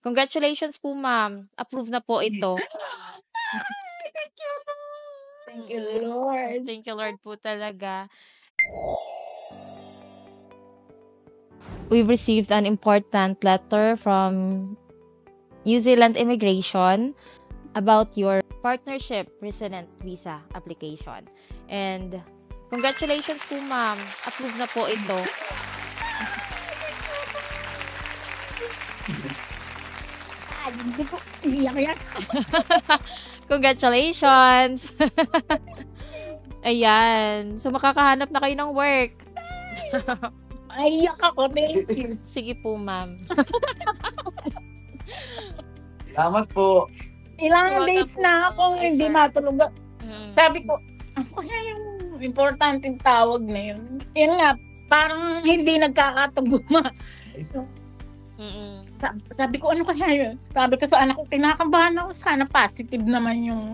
Congratulations po, ma'am. Approve na po ito. Thank you, Lord. Thank you, Lord. Thank you, Lord po talaga. We've received an important letter from New Zealand Immigration about your partnership resident visa application. And congratulations po, ma'am. Approve na po ito. Hindi po. Iyak-iyak. Congratulations! Ayan. So, makakahanap na kayo ng work. Ay, iyak ako. Thank you. Sige po, ma'am. Salamat po. Ilang Welcome days po. na akong Ay, hindi sir. matulog. Mm. Sabi ko, ano kaya yung importanteng tawag na yun? Yun nga, parang hindi nagkakatuguma. Mm-mm. Sabi ko, ano kaya yun? Sabi ko sa anak ko, kinakabahan ako. Sana positive naman yung...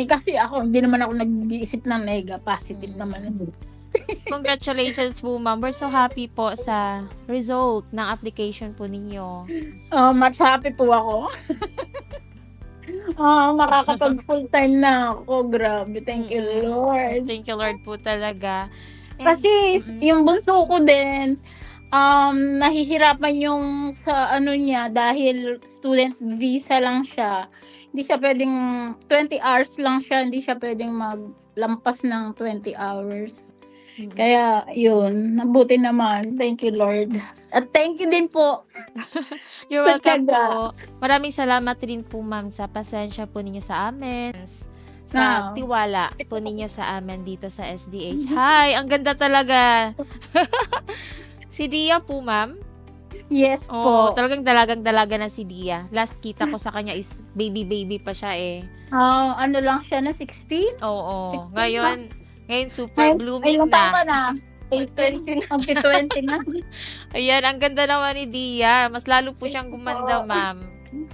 kasi ako, hindi naman ako nag-iisip ng nega. Positive naman. Congratulations po, ma'am. We're so happy po sa result ng application po ninyo. Much happy po ako. Makakapag full-time na ako. Grabe. Thank you, Lord. Thank you, Lord po talaga. And- Kasi yung bunso ko din, nahihirapan yung sa ano niya dahil student visa lang siya. Hindi siya pwedeng 20 hours lang siya, hindi siya pwedeng maglampas ng 20 hours. Kaya yun, nabuti naman. Thank you, Lord. At thank you din po. You're Sa welcome tiyaga. po. Maraming salamat rin po, ma'am, sa pasensya po ninyo sa amin. Sa tiwala po ninyo sa amin dito sa SDH. Hi! Ang ganda talaga. Si Dia po, ma'am. Yes Oh, po. talagang dalagang-dalaga na si Dia. Last kita ko sa kanya is baby pa siya eh. Ano lang siya na 16? Oo. 16 Ngayon super blooming Ilang taon ka na. na? 20 na. 20 na. Ayan, ang ganda naman ni Dia. Mas lalo po siyang gumanda, ma'am.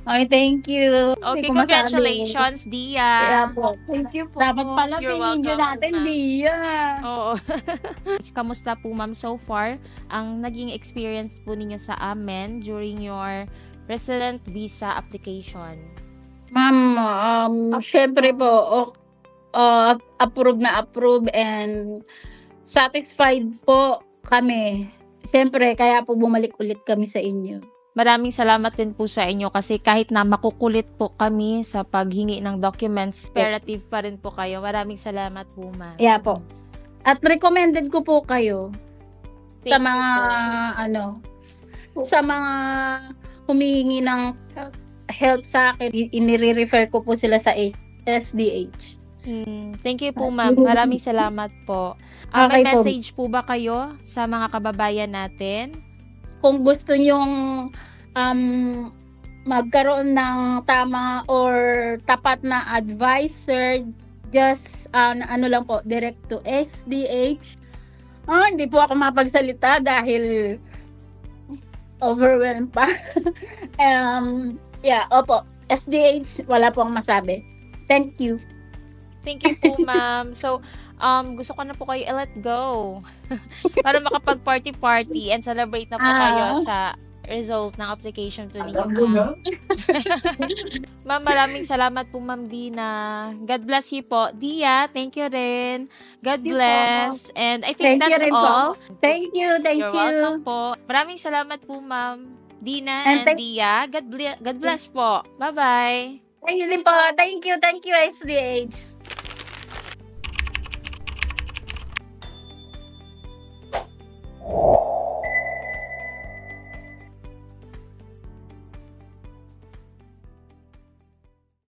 Okay, thank you. Okay, Hindi ko masabi. congratulations, Dia. Kaya po. Thank you po. Dapat pala You're pinidyo welcome, natin, ma'am. Dia. Oo. Kamusta po, ma'am, so far ang naging experience po ninyo sa amin during your resident visa application? Ma'am, syempre po, approve na approve and satisfied po kami. Syempre, kaya po bumalik ulit kami sa inyo. Maraming salamat din po sa inyo kasi kahit na makukulit po kami sa paghingi ng documents, cooperative pa rin po kayo. Maraming salamat po, ma'am. Yeah po. At recommended ko po kayo sa Thank mga sa mga humihingi ng help sa akin. Inire-refer ko po sila sa SDH. Thank you po, ma'am. Maraming salamat po. May Okay po. message po ba kayo sa mga kababayan natin? Kung gusto nyong magkaroon ng tama or tapat na advisor, just ano lang po, direct to SDH. Hindi po ako mapagsalita dahil overwhelmed pa. Opo, SDH, wala po akong masabi. Thank you. Thank you po, ma'am. So, gusto ko na po kayo i-let go para makapag-party and celebrate na po kayo sa result ng application to ninyo, ma'am. Ma'am, maraming salamat po, Ma'am Dina. God bless you po. Dia, thank you rin. God bless. And I think Thank you that's rin po. all. Thank you, thank You're you. welcome po. Maraming salamat po, Ma'am Dina And and Dia. God bless po. Bye-bye. Thank you din po. Thank you, SDH.